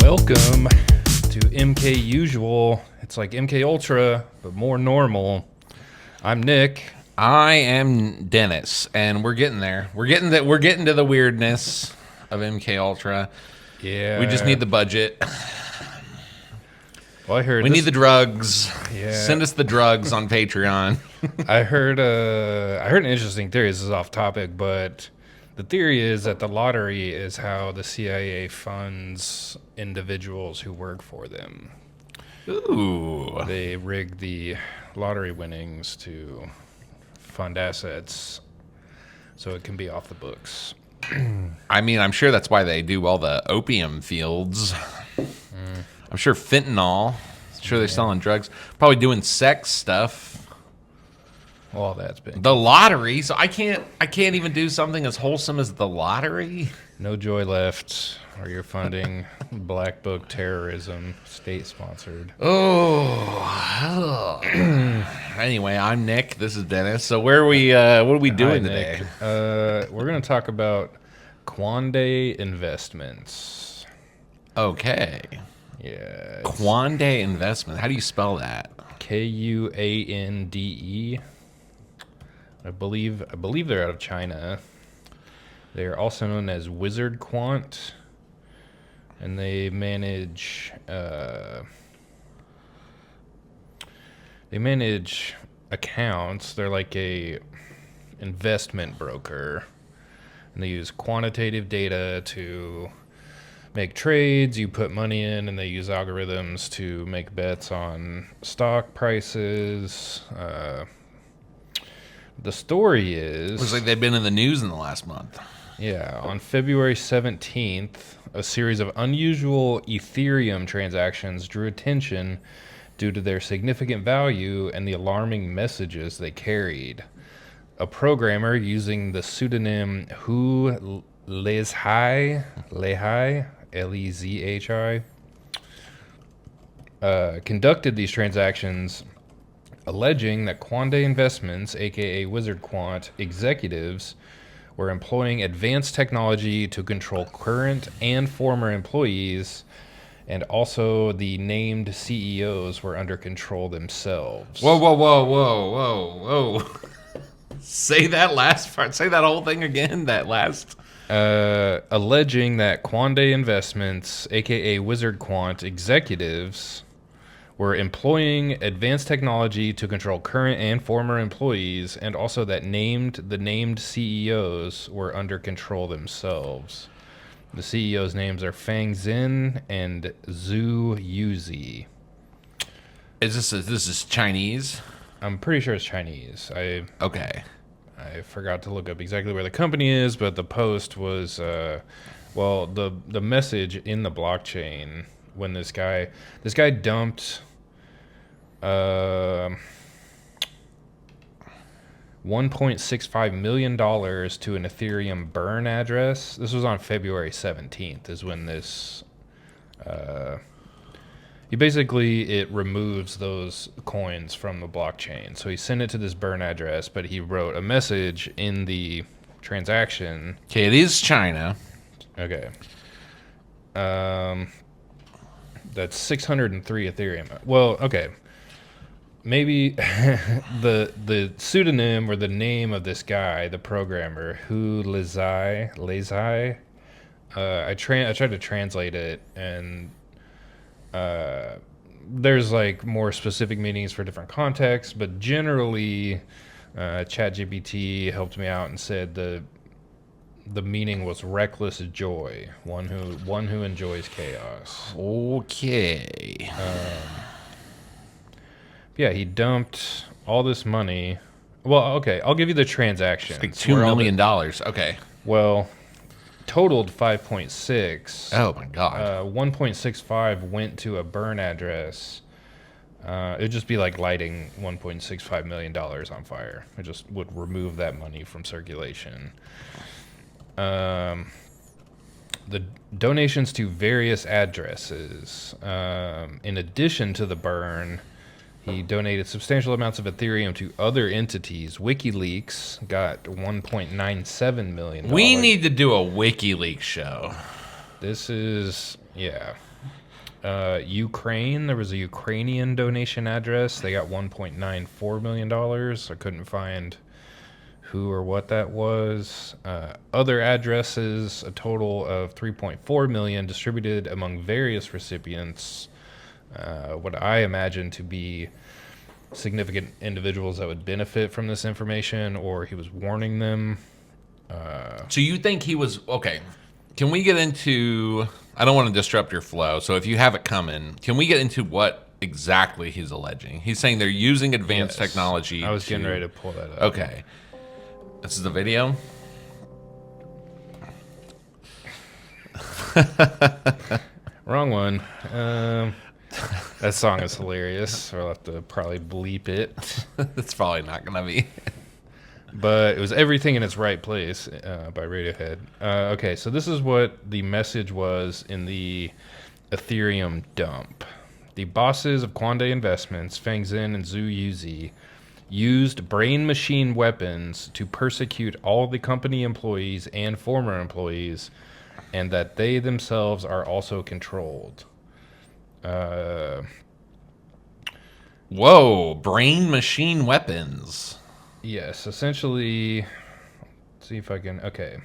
Welcome to MKUSUAL. It's like MK Ultra, but more normal. I'm Nick. I am Dennis, and we're getting there. We're getting to the weirdness of MK Ultra. Yeah. We just need the budget. Well, I heard We need the drugs. Yeah. Send us the drugs on Patreon. I heard an interesting theory. This is off topic, but the theory is that the lottery is how the CIA funds individuals who work for them. Ooh. They rig the lottery winnings to fund assets so it can be off the books. I mean, I'm sure that's why they do all the opium fields. I'm sure fentanyl. I'm sure they're selling drugs. Probably doing sex stuff. All that's been The lottery. So I can't even do something as wholesome as the lottery. no joy left, or you're funding black book terrorism, state sponsored. Oh. Anyway, I'm Nick. This is Dennis. So where are we? What are we doing today? We're gonna talk about Kuande Investments. Okay. Yeah, Kuande Investments. How do you spell that? Kuande. I believe they're out of China. They are also known as Wizard Quant, and they manage accounts. They're like a investment broker, and they use quantitative data to make trades. You put money in, and they use algorithms to make bets on stock prices. The story is... Looks like they've been in the news in the last month. Yeah, on February 17th, a series of unusual Ethereum transactions drew attention due to their significant value and the alarming messages they carried. A programmer using the pseudonym Hu Lezhi, Lezhi, conducted these transactions, alleging that Kuande Investments, aka Wizard Quant, executives were employing advanced technology to control current and former employees, and also the named CEOs were under control themselves. Whoa. Say that last part. Say that whole thing again. That last. Alleging that Kuande Investments, aka Wizard Quant, executives were employing advanced technology to control current and former employees, and also that the named CEOs were under control themselves. The CEOs' names are Fang Zin and Zhu Yuzi. This is Chinese? I'm pretty sure it's Chinese. Okay. I forgot to look up exactly where the company is, but the post was, the message in the blockchain when this guy dumped $1.65 million to an Ethereum burn address. This was on February 17th is when this... it removes those coins from the blockchain. So he sent it to this burn address, but he wrote a message in the transaction. Okay, it is China. Okay. That's 603 Ethereum. Well, okay. Maybe the pseudonym or the name of this guy, the programmer, Hu Lezhi. I tried to translate it, and there's like more specific meanings for different contexts, but generally, ChatGPT helped me out and said the meaning was reckless joy, one who enjoys chaos. Okay. Yeah, he dumped all this money. Well, okay, I'll give you the transactions. Like $2 million. Okay. Well, totaled 5.6. Oh my God. 1.65 went to a burn address. It'd just be like lighting $1.65 million on fire. It just would remove that money from circulation. The donations to various addresses. In addition to the burn, he donated substantial amounts of Ethereum to other entities. WikiLeaks got $1.97 million. We need to do a WikiLeaks show. This is, yeah. Ukraine, there was a Ukrainian donation address. They got $1.94 million. I couldn't find who or what that was. Other addresses, a total of 3.4 million distributed among various recipients. What I imagine to be significant individuals that would benefit from this information, or he was warning them. So you think he was okay? Can we get into? I don't want to disrupt your flow. So if you have it coming, can we get into what exactly he's alleging? He's saying they're using advanced Yes. technology. I was getting ready to pull that up. Okay, this is the video. Wrong one. That song is hilarious. So I'll have to probably bleep it. It's probably not gonna be. But it was Everything in Its Right Place by Radiohead. Okay, so this is what the message was in the Ethereum dump. The bosses of Kuande Investments, Feng Zhen and Zhu Yuzi, used brain-machine weapons to persecute all the company employees and former employees, and that they themselves are also controlled. Whoa, brain machine weapons. Yes, essentially. Let's see if I can. Okay.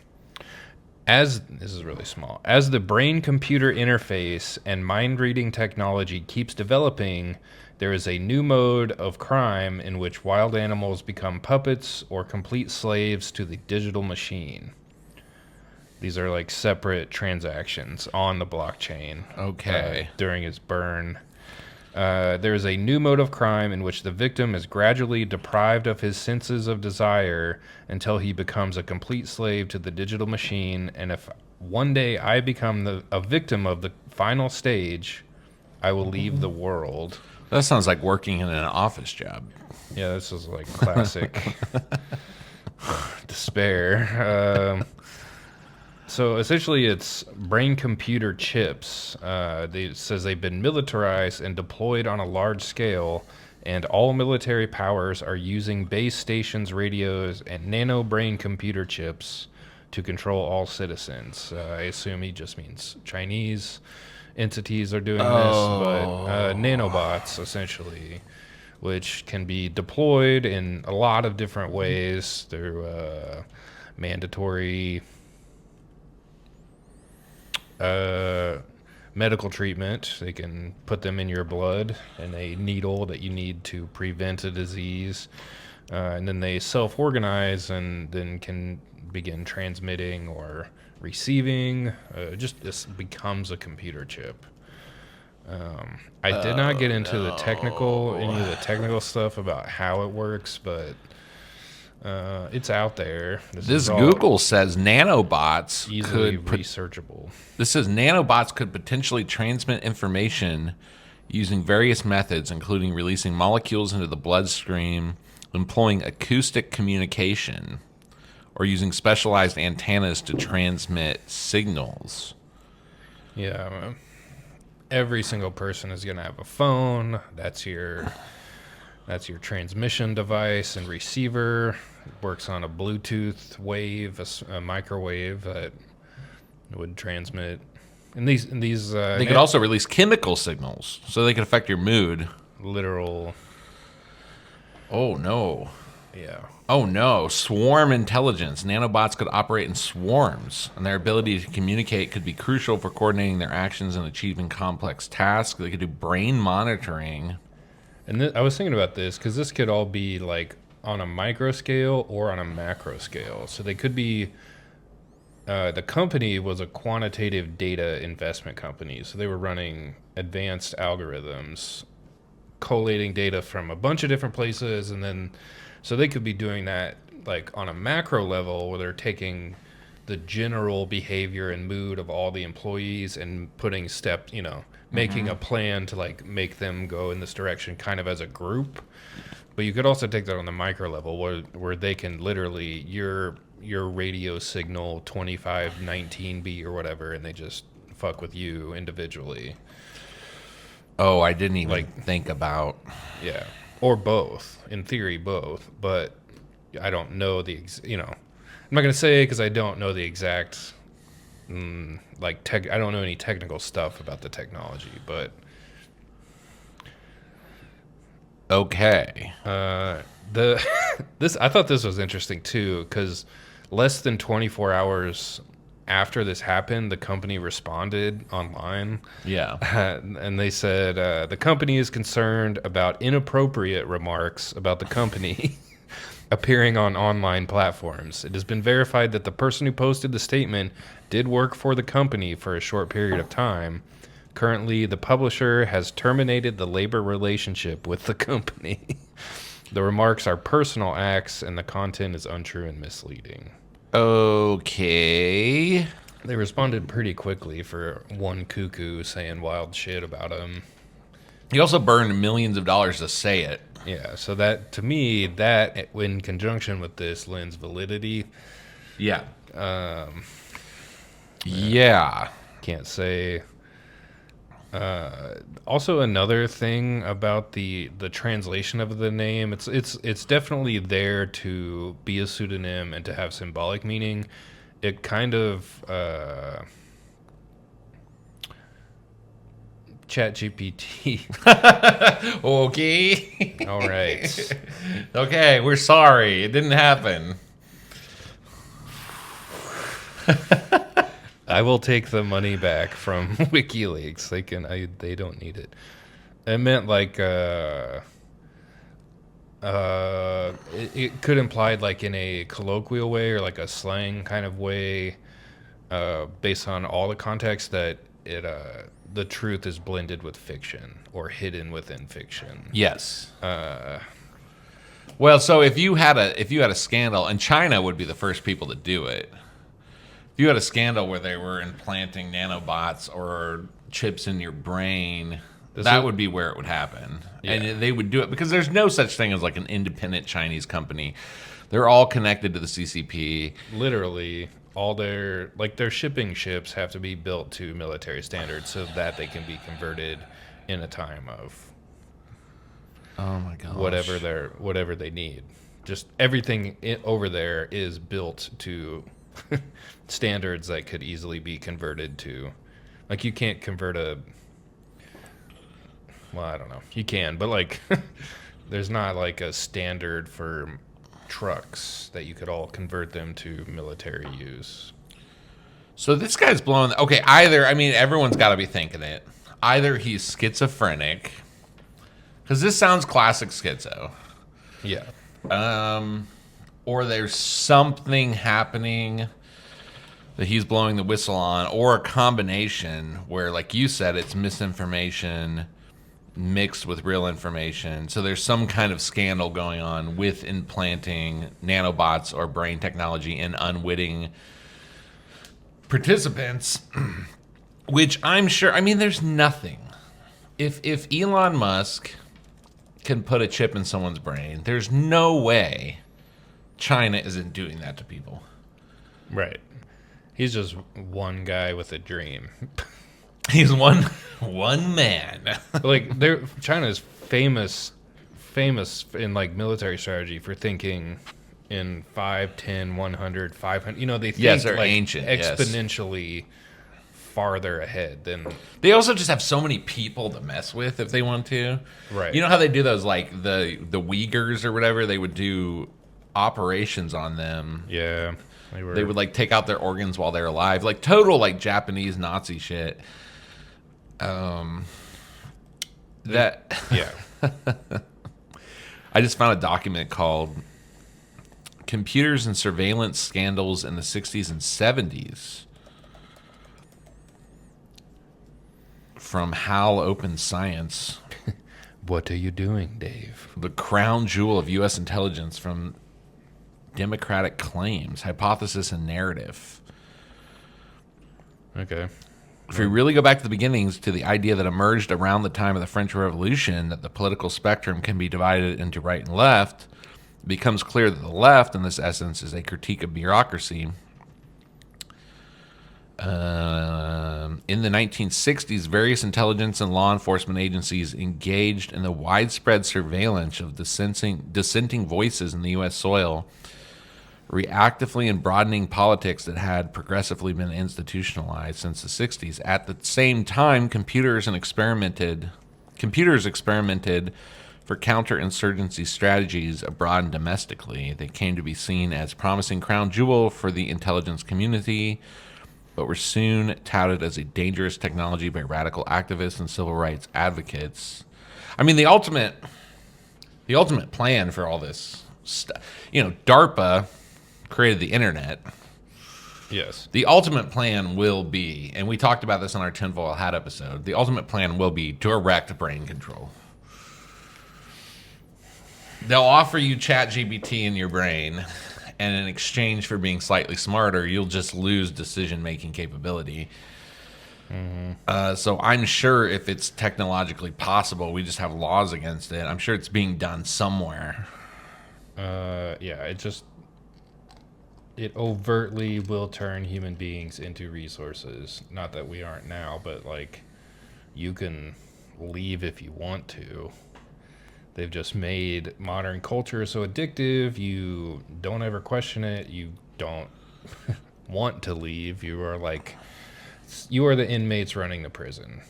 As this is really small, as the brain computer interface and mind reading technology keeps developing, there is a new mode of crime in which wild animals become puppets or complete slaves to the digital machine. These are like separate transactions on the blockchain. Okay. During its burn. There is a new mode of crime in which the victim is gradually deprived of his senses of desire until he becomes a complete slave to the digital machine. And if one day I become a victim of the final stage, I will leave the world. That sounds like working in an office job. Yeah, this is like classic despair. So essentially, it's brain-computer chips. It says they've been militarized and deployed on a large scale, and all military powers are using base stations, radios, and nano brain computer chips to control all citizens. I assume he just means Chinese entities are doing this, but nanobots, essentially, which can be deployed in a lot of different ways through mandatory medical treatment. They can put them in your blood in a needle that you need to prevent a disease, and then they self-organize and then can begin transmitting or receiving. Just this becomes a computer chip. I did not get into any of the technical stuff about how it works, but it's out there. This Google says nanobots easily researchable. This says nanobots could potentially transmit information using various methods, including releasing molecules into the bloodstream, employing acoustic communication, or using specialized antennas to transmit signals. Yeah, every single person is going to have a phone. That's your transmission device and receiver. It works on a Bluetooth wave, a microwave that would transmit. And these they could also release chemical signals, so they could affect your mood. Literal. Oh no. Yeah. Oh no. Swarm intelligence. Nanobots could operate in swarms, and their ability to communicate could be crucial for coordinating their actions and achieving complex tasks. They could do brain monitoring. And I was thinking about this because this could all be like on a micro scale or on a macro scale. So they could be. The company was a quantitative data investment company, so they were running advanced algorithms, collating data from a bunch of different places, and then so they could be doing that like on a macro level where they're taking the general behavior and mood of all the employees and putting making a plan to like make them go in this direction kind of as a group. But you could also take that on the micro level where they can literally your radio signal 2519B or whatever, and they just fuck with you individually. Oh, I didn't even think about. Yeah. Or both. In theory, both. But I don't know I'm not going to say because I don't know the exact like tech. I don't know any technical stuff about the technology, but Okay. the this I thought this was interesting too because less than 24 hours after this happened, the company responded online. Yeah. And they said the company is concerned about inappropriate remarks about the company appearing on online platforms. It has been verified that the person who posted the statement did work for the company for a short period of time. Currently, the publisher has terminated the labor relationship with the company. The remarks are personal acts, and the content is untrue and misleading. Okay. They responded pretty quickly for one cuckoo saying wild shit about him. He also burned millions of dollars to say it. Yeah, so that to me, that in conjunction with this lends validity. Yeah. Yeah. Can't say. Also, another thing about the translation of the name, it's definitely there to be a pseudonym and to have symbolic meaning. It kind of Chat GPT. Okay. All right. Okay, we're sorry. It didn't happen. I will take the money back from WikiLeaks. They don't need it. It meant like it could imply like in a colloquial way or like a slang kind of way, based on all the context that the truth is blended with fiction or hidden within fiction. Yes. Well, so if you had a scandal, and China would be the first people to do it. If you had a scandal where they were implanting nanobots or chips in your brain, that would be where it would happen. Yeah. And they would do it because there's no such thing as like an independent Chinese company. They're all connected to the CCP. Literally, all their shipping ships have to be built to military standards so that they can be converted in a time of Oh my gosh. whatever they need. Just everything over there is built to standards that could easily be converted to. Like you can't convert well, I don't know. You can, but like there's not like a standard for trucks that you could all convert them to military use. So this guy's blowing. Okay, either, I mean, everyone's got to be thinking it. Either he's schizophrenic, because this sounds classic schizo. Yeah. Or there's something happening that he's blowing the whistle on, or a combination where, like you said, it's misinformation mixed with real information. So there's some kind of scandal going on with implanting nanobots or brain technology in unwitting participants, which I'm sure, I mean, there's nothing. If Elon Musk can put a chip in someone's brain, there's no way China isn't doing that to people. Right. He's just one guy with a dream. He's one man. Like China's famous in like military strategy for thinking in 5, 10, 100, 500. You know, they think they're like ancient, yes. exponentially farther ahead than. They also just have so many people to mess with if they want to. Right. You know how they do those, like the Uyghurs or whatever? They would do operations on them. Yeah. They would like take out their organs while they're alive, like total like Japanese Nazi shit. That Yeah. I just found a document called "Computers and Surveillance Scandals in the 60s and 70s" from HAL Open Science. What are you doing, Dave? The crown jewel of U.S. intelligence from Democratic Claims, Hypothesis, and Narrative. Okay. If we really go back to the beginnings, to the idea that emerged around the time of the French Revolution, that the political spectrum can be divided into right and left, it becomes clear that the left, in this essence, is a critique of bureaucracy. In the 1960s, various intelligence and law enforcement agencies engaged in the widespread surveillance of dissenting voices in the U.S. soil, reactively and broadening politics that had progressively been institutionalized since the 60s. At the same time, computers experimented for counterinsurgency strategies abroad and domestically. They came to be seen as promising crown jewel for the intelligence community, but were soon touted as a dangerous technology by radical activists and civil rights advocates. I mean, the ultimate plan for all this stuff, DARPA created the internet. Yes. The ultimate plan will be, and we talked about this on our tinfoil hat episode, the ultimate plan will be direct brain control. They'll offer you ChatGPT in your brain, and in exchange for being slightly smarter, you'll just lose decision-making capability. So I'm sure if it's technologically possible, we just have laws against it. I'm sure it's being done somewhere. Yeah, it overtly will turn human beings into resources. Not that we aren't now, but like you can leave if you want to. They've just made modern culture so addictive. You don't ever question it. You don't want to leave. You are the inmates running the prison.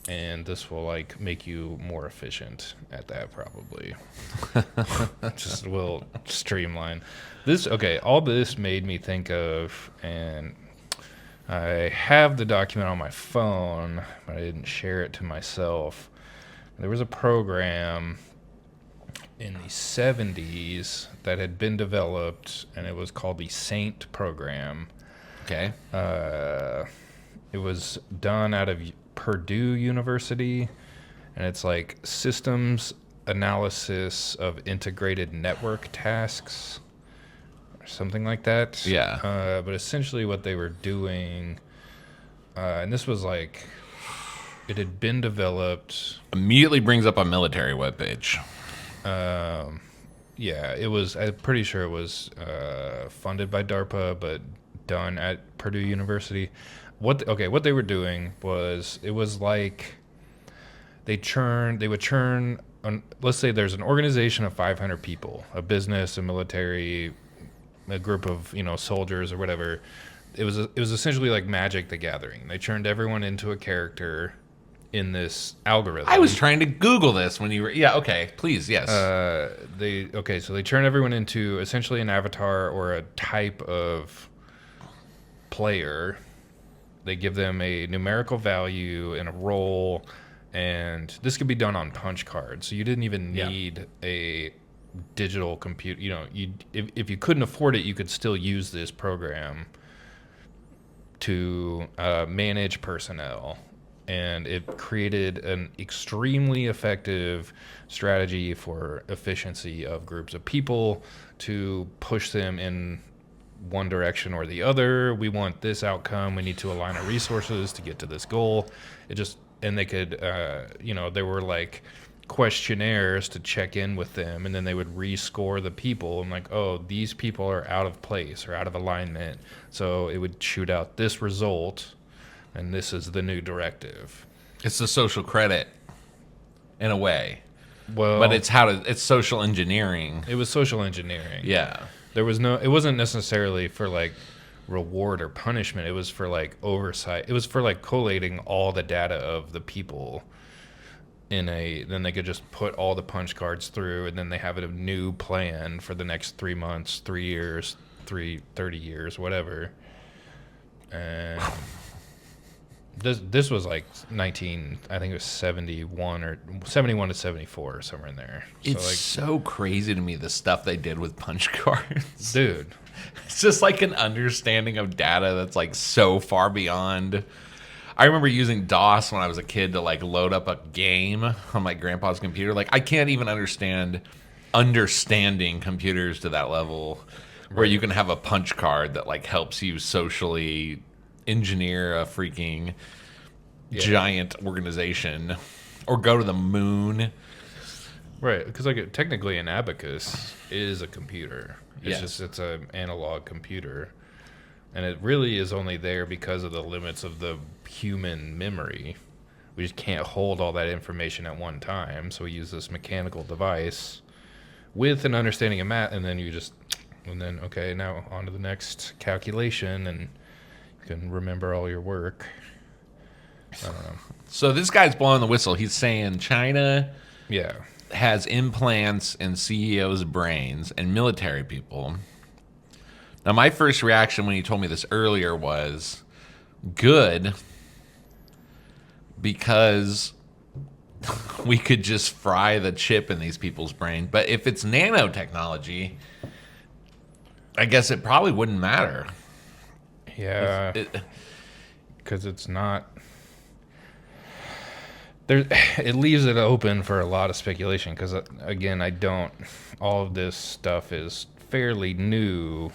And this will like make you more efficient at that, probably. Just will streamline this. Okay, all this made me think of, and I have the document on my phone, but I didn't share it to myself. There was a program in the 70s that had been developed, and it was called the SAINT program. Okay. It was done out of Purdue University, and it's like systems analysis of integrated network tasks, or something like that. Yeah. But essentially what they were doing, and this was like, it had been developed. Immediately brings up a military webpage. Yeah, it was. I'm pretty sure it was funded by DARPA, but done at Purdue University. What they were doing was, it was like they would churn. Let's say there's an organization of 500 people, a business, a military, a group of soldiers or whatever. It was essentially like Magic the Gathering. They churned everyone into a character in this algorithm. I was trying to Google this when you were... Yeah, okay. Please, yes. So they turn everyone into essentially an avatar or a type of player. They give them a numerical value and a role, and this could be done on punch cards. So you didn't even need a digital computer. If you couldn't afford it, you could still use this program to manage personnel. And it created an extremely effective strategy for efficiency of groups of people to push them in one direction or the other. We want this outcome. We need to align our resources to get to this goal. And they could, there were like questionnaires to check in with them, and then they would rescore the people. And like, oh, these people are out of place or out of alignment. So it would shoot out this result, and this is the new directive. It's the social credit, in a way. Well, but it's social engineering. It was social engineering. Yeah. It wasn't necessarily for like reward or punishment. It was for like oversight. It was for like collating all the data of the people then they could just put all the punch cards through, and then they have a new plan for the next 3 months, 3 years, 30 years, whatever. And This was like I think it was 71 or 71 to 74 or somewhere in there. It's so crazy to me, the stuff they did with punch cards. Dude. It's just like an understanding of data that's like so far beyond. I remember using DOS when I was a kid to like load up a game on my grandpa's computer. Like, I can't even understanding computers to that level where you can have a punch card that like helps you socially engineer a freaking giant organization or go to the moon. Right, because like technically an abacus is a computer. It's an analog computer, and it really is only there because of the limits of the human memory. We just can't hold all that information at one time, so we use this mechanical device with an understanding of math, and then you just And then, okay, now on to the next calculation, and you can remember all your work. I don't know. So this guy's blowing the whistle. He's saying China Yeah. has implants in CEOs' brains and military people. Now, my first reaction when he told me this earlier was good, because we could just fry the chip in these people's brain. But if it's nanotechnology, I guess it probably wouldn't matter. Yeah. Because it's not. There, it leaves it open for a lot of speculation. Because again, all of this stuff is fairly new,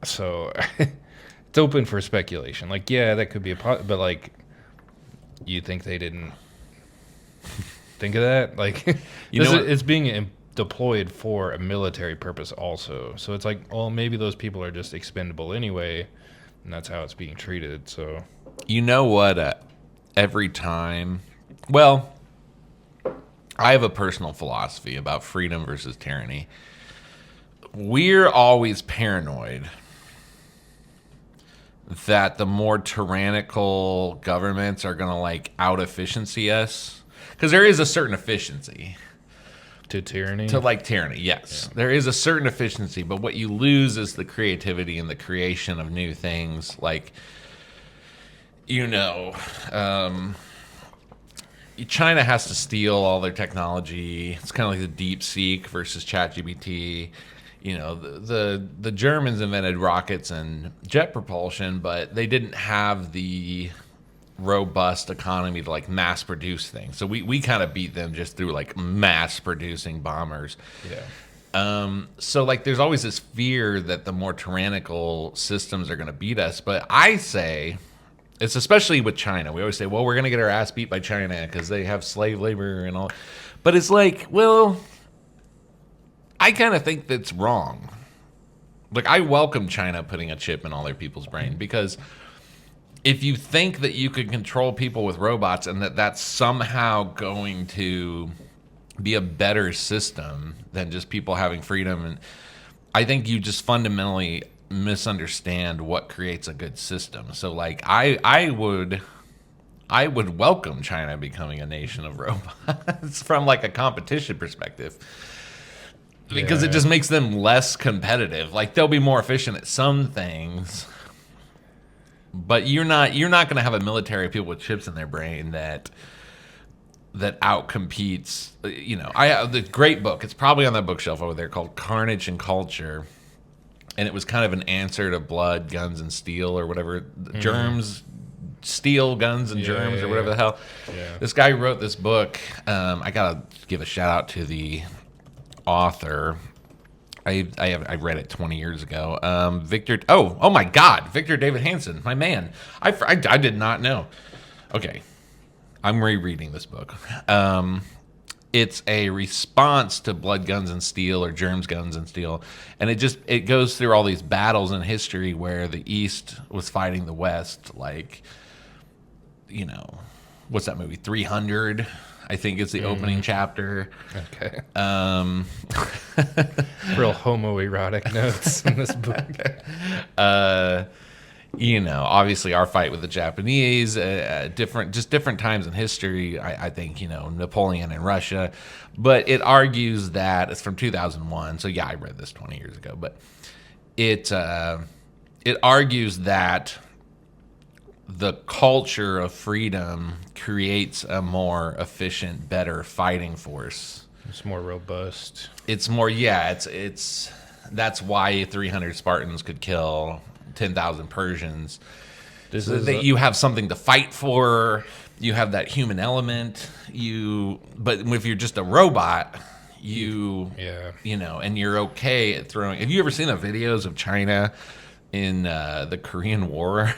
so it's open for speculation. Like, yeah, that could be but like, you think they didn't think of that? Like, it's being deployed for a military purpose also. So it's like, well, maybe those people are just expendable anyway, and that's how it's being treated. So. You know what? Every time, well, I have a personal philosophy about freedom versus tyranny. We're always paranoid that the more tyrannical governments are going to like out-efficiency us, because there is a certain efficiency to tyranny. To like tyranny, yes. Yeah. There is a certain efficiency, but what you lose is the creativity and the creation of new things. Like, China has to steal all their technology. It's kind of like the DeepSeek versus ChatGPT. The Germans invented rockets and jet propulsion, but they didn't have the robust economy to like mass produce things. So we kind of beat them just through like mass producing bombers. Yeah. So like there's always this fear that the more tyrannical systems are going to beat us. But I say, it's especially with China. We always say, well, we're going to get our ass beat by China because they have slave labor and all. But it's like, well, I kind of think that's wrong. Like, I welcome China putting a chip in all their people's brain, because if you think that you could control people with robots and that that's somehow going to be a better system than just people having freedom, and I think you just fundamentally misunderstand what creates a good system. So like I would welcome China becoming a nation of robots from like a competition perspective, because it just makes them less competitive. Like, they'll be more efficient at some things, but you're not going to have a military of people with chips in their brain that outcompetes. I have the great book. It's probably on that bookshelf over there, called Carnage and Culture. And it was kind of an answer to Blood, Guns, and Steel, or whatever. Germs, Steel, Guns, and Germs, or whatever the hell. Yeah. This guy wrote this book. I got to give a shout out to the author. I read it 20 years ago. Victor. Oh my God, Victor David Hansen, my man. I did not know. Okay, I'm rereading this book. It's a response to Blood, Guns, and Steel, or Germs, Guns, and Steel. And it goes through all these battles in history where the East was fighting the West. Like, what's that movie? 300, I think is the opening chapter. Okay. Real homoerotic notes in this book. Obviously our fight with the Japanese, different times in history. I think, Napoleon and Russia, but it argues that it's from 2001. So yeah, I read this 20 years ago, but it argues that the culture of freedom creates a more efficient, better fighting force. It's more robust. It's more, that's why 300 Spartans could kill 10,000 Persians. You have something to fight for. You have that human element. But if you're just a robot, and you're okay at throwing. Have you ever seen the videos of China in the Korean War?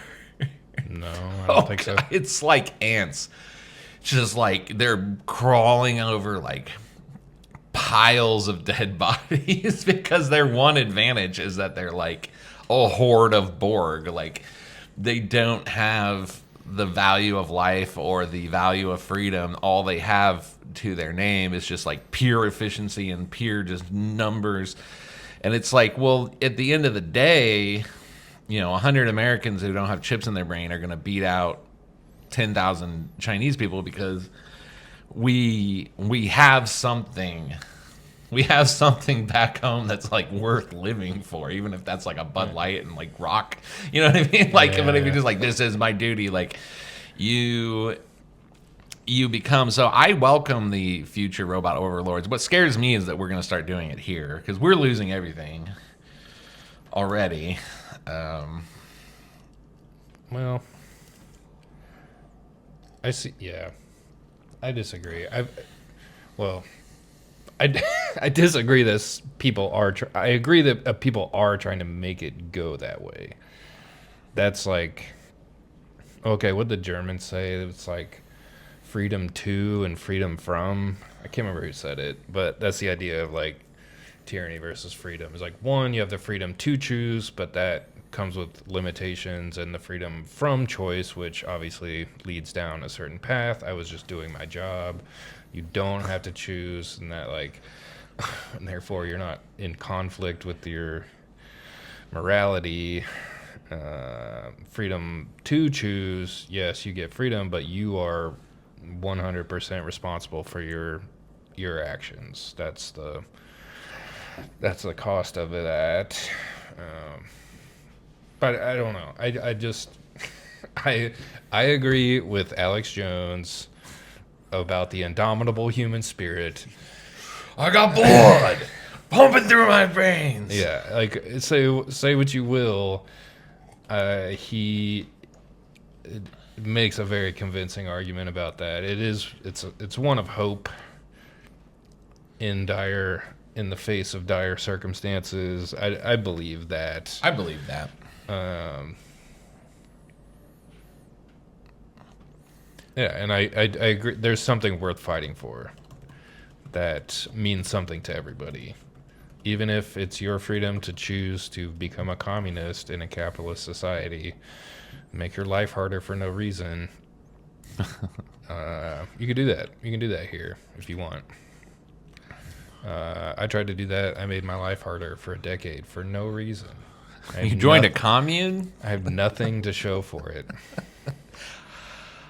No, I don't think so. It's like ants. Just like they're crawling over like piles of dead bodies because their one advantage is that they're like a horde of Borg. Like, they don't have the value of life or the value of freedom, all they have to their name is just like pure efficiency and pure just numbers. And it's like, well, at the end of the day, 100 Americans who don't have chips in their brain are going to beat out 10,000 Chinese people because we have something. We have something back home that's like worth living for, even if that's like a Bud Light and like rock. You know what I mean? Like, but if you're just like, this is my duty, like you become. So I welcome the future robot overlords. What scares me is that we're going to start doing it here because we're losing everything already. Well, I see. Yeah, I disagree. I disagree that people are. I agree that people are trying to make it go that way. That's like, okay, what the Germans say. It's like freedom to and freedom from. I can't remember who said it, but that's the idea of like tyranny versus freedom. It's like, one, you have the freedom to choose, but that comes with limitations, and the freedom from choice, which obviously leads down a certain path. I was just doing my job. You don't have to choose, and that like, and therefore you're not in conflict with your morality. Freedom to choose, yes, you get freedom, but you are 100% responsible for your actions. That's the cost of it. But I don't know. I just I agree with Alex Jones about the indomitable human spirit. I got blood pumping through my veins. Yeah, like say what you will. He makes a very convincing argument about that. It's one of hope in the face of dire circumstances. I believe that. I believe that. Yeah, and I agree. There's something worth fighting for that means something to everybody. Even if it's your freedom to choose to become a communist in a capitalist society, make your life harder for no reason. You can do that. You can do that here if you want. I tried to do that. I made my life harder for a decade for no reason. You joined a commune? I have nothing to show for it.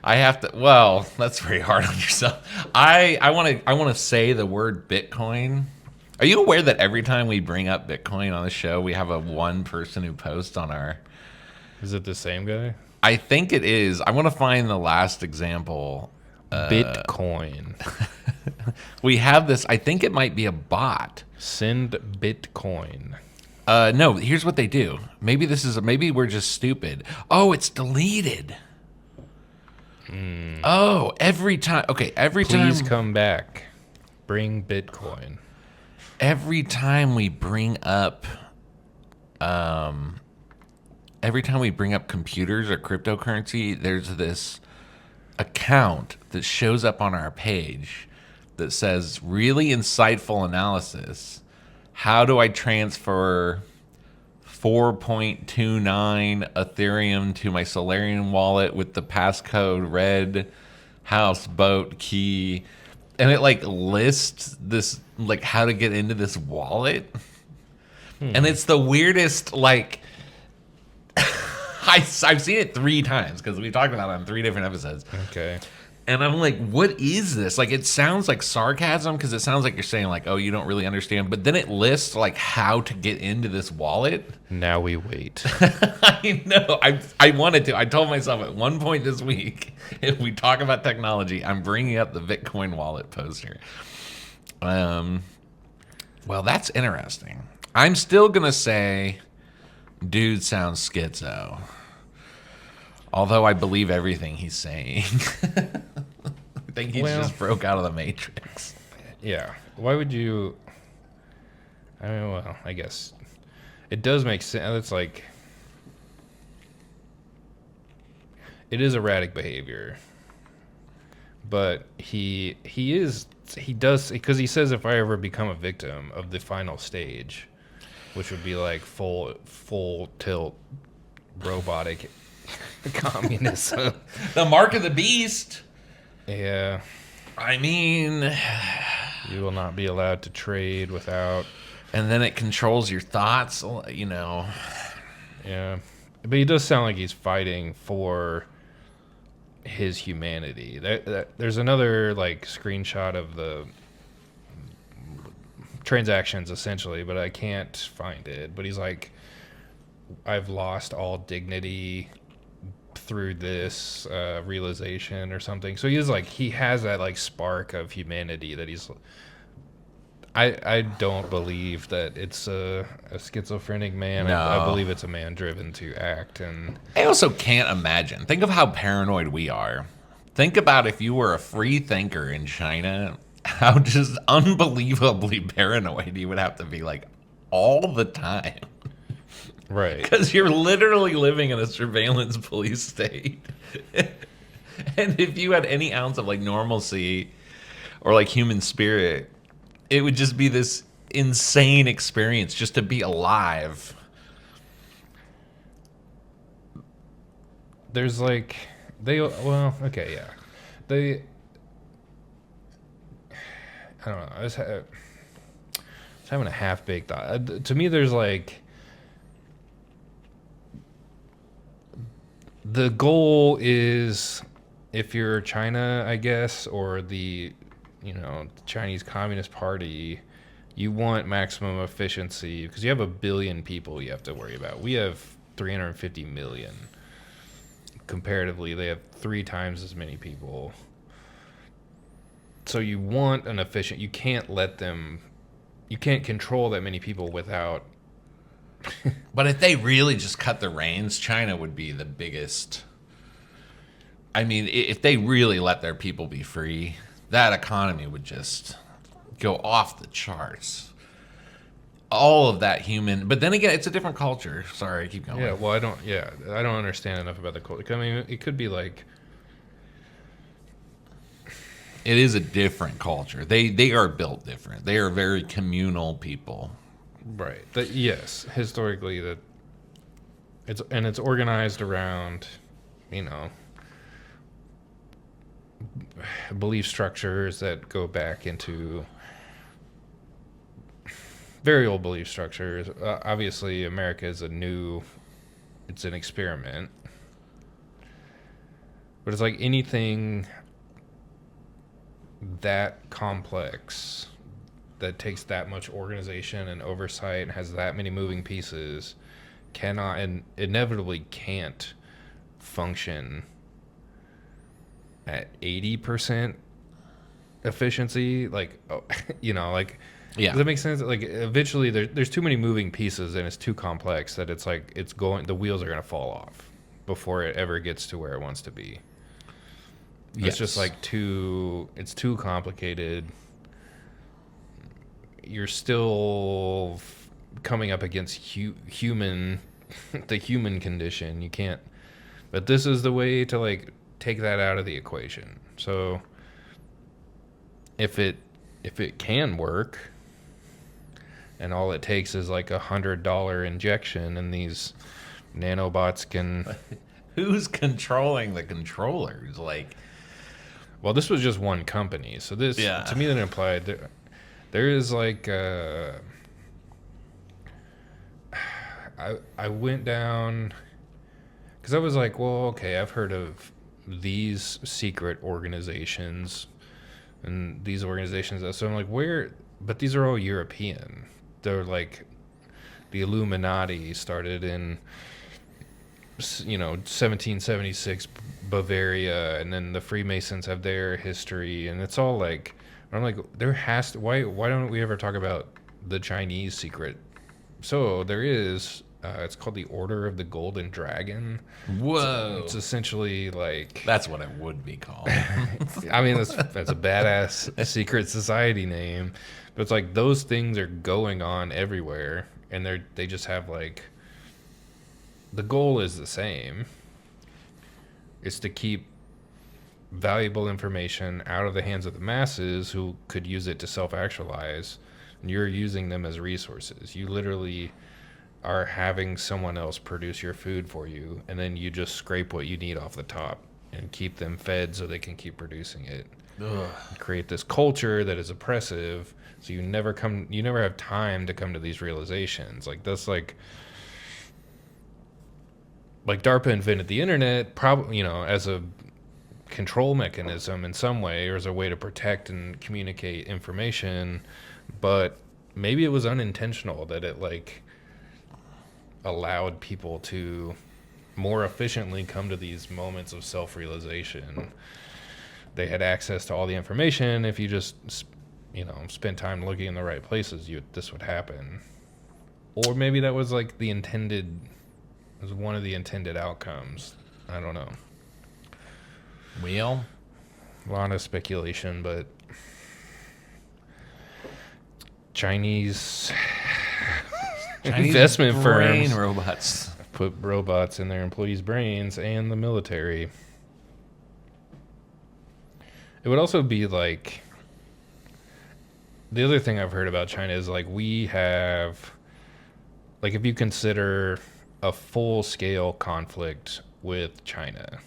I have to. Well, that's very hard on yourself. I want to say the word Bitcoin. Are you aware that every time we bring up Bitcoin on the show, we have one person who posts on our? Is it the same guy? I think it is. I want to find the last example. Bitcoin. We have this. I think it might be a bot. Send Bitcoin. No. Here's what they do. Maybe we're just stupid. Oh, it's deleted. Oh, every time. Okay, Please come back. Bring Bitcoin. Every time we bring up, computers or cryptocurrency, there's this account that shows up on our page that says really insightful analysis. How do I transfer 4.29 Ethereum to my Solarium wallet with the passcode red house boat key? And it like lists this, like how to get into this wallet. And it's the weirdest, like, I've seen it 3 times because we talked about it on 3 different episodes. Okay. And I'm like, what is this? Like, it sounds like sarcasm because it sounds like you're saying like, oh, you don't really understand. But then it lists like how to get into this wallet. Now we wait. I know. I wanted to. I told myself at one point this week, if we talk about technology, I'm bringing up the Bitcoin wallet poster. Well, that's interesting. I'm still going to say, dude sounds schizo. Although I believe everything he's saying. I think he just broke out of the Matrix. Yeah. Why would you? I mean, well, I guess it does make sense. It's like it is erratic behavior, but he does because he says if I ever become a victim of the final stage, which would be like full tilt robotic Communism. The mark of the beast. Yeah. I mean, You will not be allowed to trade without. and then it controls your thoughts, you know. Yeah. But he does sound like he's fighting for his humanity. There's another like screenshot of the transactions essentially, but I can't find it. But he's like, I've lost all dignity through this realization or something. So he's like, he has that like spark of humanity that he's. I don't believe that it's a schizophrenic man. I No. believe it's a man driven to act. And I also can't imagine. Think of how paranoid we are. Think about if you were a free thinker in China, how just unbelievably paranoid you would have to be like all the time. right. Because you're literally living in a surveillance police state. And if you had any ounce of like normalcy or like human spirit, it would just be this insane experience just to be alive. There's like well, okay, yeah, they I don't know. I was having a half baked thought. To me, there's like the goal is, if you're China, I guess, or the Chinese Communist Party, you want maximum efficiency because you have a billion people you have to worry about. We have 350 million. Comparatively, they have 3 times as many people. So you want an efficient. You can't let them. You can't control that many people without. But if they really just cut the reins, China would be the biggest. I mean, if they really let their people be free, that economy would just go off the charts. All of that human, but then again, it's a different culture. Sorry, keep going. Yeah, well, I don't. Yeah, I don't understand enough about the culture. I mean, it could be like. It is a different culture. They are built different. They are very communal people. Right. Yes, historically that. It's organized around, you know, belief structures that go back into very old belief structures. Obviously, America is it's an experiment. But it's like anything that complex that takes that much organization and oversight and has that many moving pieces cannot and inevitably can't function at 80% efficiency. Like, oh, like, Yeah. does that make sense? Like, eventually there's too many moving pieces and it's too complex that it's like the wheels are going to fall off before it ever gets to where it wants to be. Yes. It's just like it's too complicated. You're still coming up against human, the human condition. You can't, but this is the way to like take that out of the equation. So if it can work, and all it takes is like $100 injection, and these nanobots can. Who's controlling the controllers? Like, Well, this was just one company, so this to me that implied there is like I went down because I was like, well, okay, I've heard of these secret organizations and these organizations, so I'm like, where? But these are all European. They're like the Illuminati started in 1776 Bavaria, and then the Freemasons have their history, and it's all like, I'm like, there has to, why don't we ever talk about the Chinese secret? So there is it's called the Order of the Golden Dragon. whoa. It's essentially like, That's what it would be called. I mean, that's a badass secret society name, but it's like those things are going on everywhere, and they just have like, the goal is the same. It's to keep valuable information out of the hands of the masses who could use it to self-actualize, and you're using them as resources. You literally are having someone else produce your food for you, and then you just scrape what you need off the top and keep them fed so they can keep producing it. Ugh. Create this culture that is oppressive, so you never have time to come to these realizations. Like that's like DARPA invented the internet, probably as a control mechanism in some way, or as a way to protect and communicate information, but maybe it was unintentional that it like allowed people to more efficiently come to these moments of self-realization. They had access to all the information. If you just spent time looking in the right places, this would happen. Or maybe that was like was one of the intended outcomes. I don't know. Well, A lot of speculation, but Chinese investment brain firms robots. put robots in their employees' brains and the military. It would also be like, the other thing I've heard about China is like we have, like if you consider a full-scale conflict with China,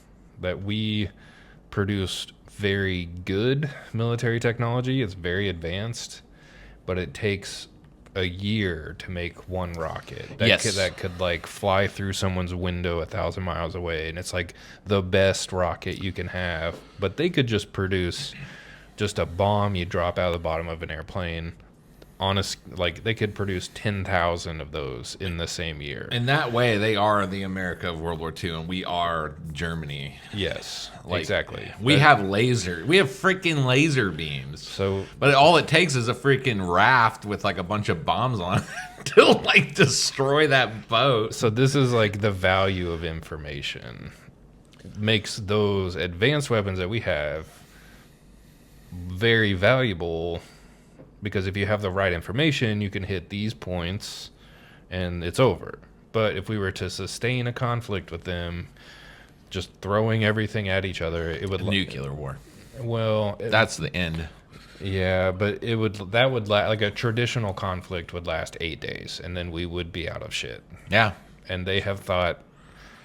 that we produced very good military technology. It's very advanced, but it takes a year to make one rocket that could like fly through someone's window 1,000 miles away, and it's like the best rocket you can have. But they could just produce just a bomb you drop out of the bottom of an airplane. Like they could produce 10,000 of those in the same year. In that way, they are the America of World War II, and we are Germany. Yes, Like, exactly. We have freaking laser beams. So, But all it takes is a freaking raft with like a bunch of bombs on it to like destroy that boat. so this is like the value of information. Makes those advanced weapons that we have very valuable, because if you have the right information, you can hit these points and it's over. But if we were to sustain a conflict with them, just throwing everything at each other, it would Nuclear war. Well, That's the end. yeah, but that would like a traditional conflict would last 8 days, and then we would be out of shit. Yeah. And they have thought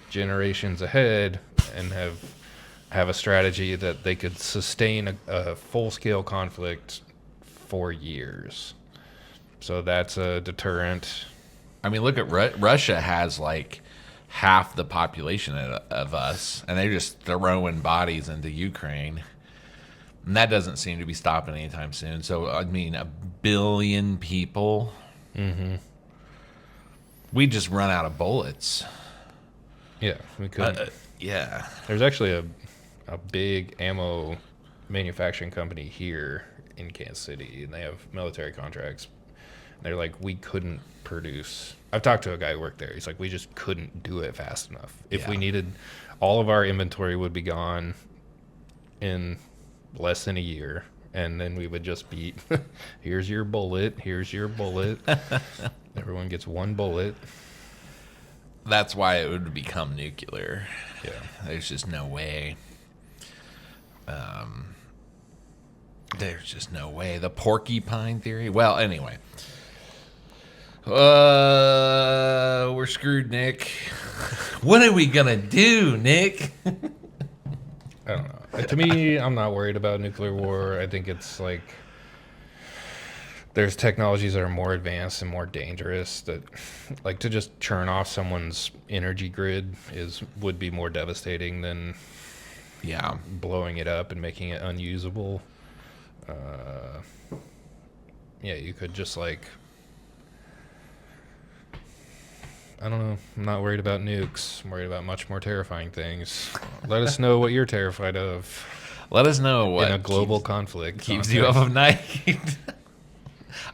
generations ahead and have a strategy that they could sustain a full-scale conflict for years. So that's a deterrent. I mean, look at Russia has like half the population of us, and they're just throwing bodies into Ukraine. And that doesn't seem to be stopping anytime soon. So, I mean, 1 billion people. Mm-hmm. We just run out of bullets. Yeah, we could. Yeah. There's actually a big ammo manufacturing company here in Kansas City, and they have military contracts. They're like, we couldn't produce. I've talked to a guy who worked there. He's like, we just couldn't do it fast enough. If we needed, all of our inventory would be gone in less than a year, and then we would just be, here's your bullet, here's your bullet. Everyone gets one bullet. That's why it would become nuclear. Yeah. There's just no way. There's just no way. The porcupine theory. Well, anyway. We're screwed, Nick. What are we gonna do, Nick? I don't know. To me, I'm not worried about nuclear war. I think it's like there's technologies that are more advanced and more dangerous that, like, to just churn off someone's energy grid would be more devastating than blowing it up and making it unusable. You could just like, I don't know. I'm not worried about nukes. I'm worried about much more terrifying things. Let us know what you're terrified of. Let us know what in a global conflict keeps you up of night.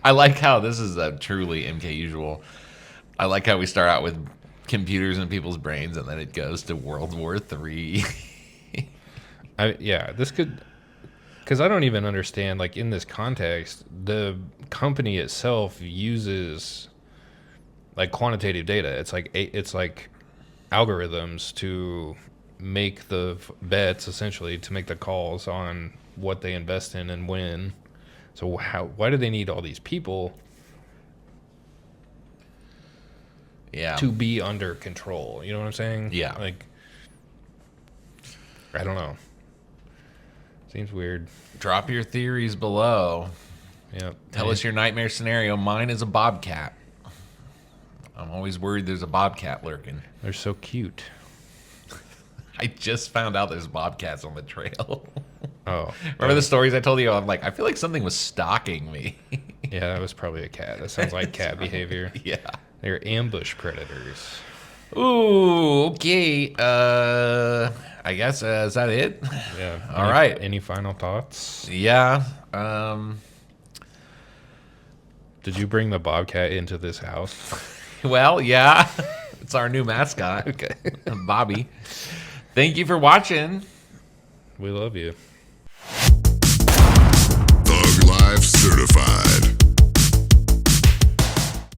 I like how this is a truly MKUSUAL. I like how we start out with computers in people's brains, and then it goes to World War III. This could, because I don't even understand, like, in this context, the company itself uses like quantitative data. It's like algorithms to make the bets, essentially, to make the calls on what they invest in and when. So why do they need all these people? Yeah. to be under control. You know what I'm saying? Yeah. Like, I don't know. Seems weird. Drop your theories below. Yeah. Tell us your nightmare scenario. Mine is a bobcat. I'm always worried there's a bobcat lurking. They're so cute. I just found out there's bobcats on the trail. Oh. Remember the stories I told you? I'm like, I feel like something was stalking me. Yeah, that was probably a cat. That sounds like cat behavior. Yeah. They're ambush predators. Ooh, okay. I guess, is that it? Yeah. All right. Any final thoughts? Yeah. Did you bring the bobcat into this house? Well, yeah. It's our new mascot. Okay. Bobby. Thank you for watching. We love you. Thug Life Certified.